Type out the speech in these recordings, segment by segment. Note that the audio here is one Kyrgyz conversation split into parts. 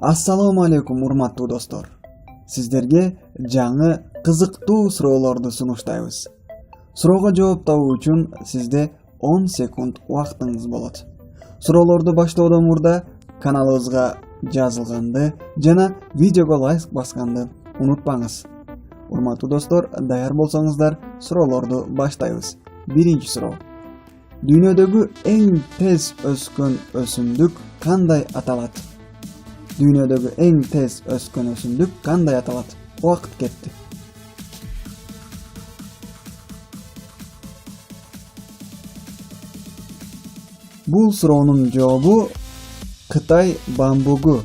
Assalamu alaikum урматтуу достор. Сиздерге жаңы кызыктуу суроолорду сунуштайбыз. Суроого жооп табуу үчүн сизде 10 секунд убактыңыз болот. Суроолорду баштоодон мурда каналыбызга жазылганды жана видеого лайк басканды унутпаңыз. Урматтуу достор, даяр болсоңуздар, суроолорду баштайбыз. Биринчи суроо. Дүйнөдөгү эң тез өскөн өсүмдүк кандай аталат? Дүйнөдөгү эң тез өскөн өсүмдүк кандай аталат? Убакыт кетти. Бул суроонун жообу Кытай бамбугу.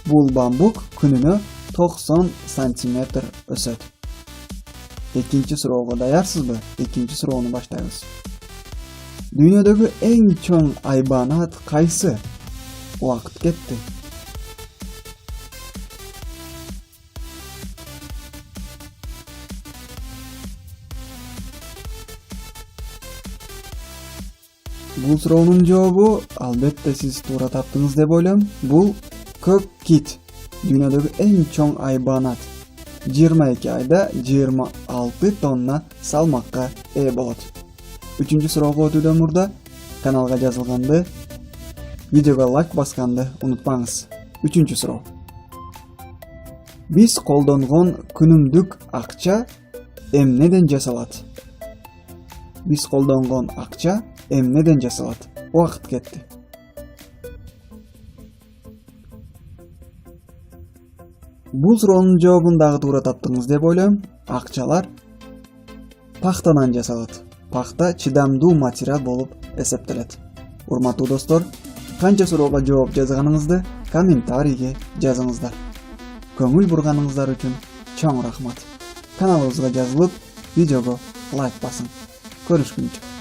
Бул бамбук күнүнө 90 сантиметр өсөт. Экинчи суроого даярсызбы? Экинчи суроону баштайбыз. Дүйнөдөгү эң чоң айбанат кайсы? Убакыт кетти. Бул суроонун жообу албетте сиз туура таптыңыз деп ойлойм. Бул көк кит. Дүйнөдөгү эң чоң айбанат 22 айда 26 тонна салмакка ээ болот. Үчүнчү суроого өтүүдөн мурда каналга жазылганды, видеого лайк басканды унутпаңыз. Үчүнчү суроо. Биз колдонгон күнүмдүк акча эмнеден жасалат? Биз колдонгон акча эмнеден жасалат? Убакыт кетти. Бул суроонун жообун дагы туура таптыңыз деп ойлойм. Акчалар пахтадан жасалат. Пахта чыдамдуу материал болуп эсептелет. Урматтуу достор, канча суроого жооп жазганыңызды комментарийге жазыңыздар. Көңүл бурганыңыздар үчүн чоң рахмат. Каналыбызга жазылып, видеого лайк басың. Көрүшкүнчө.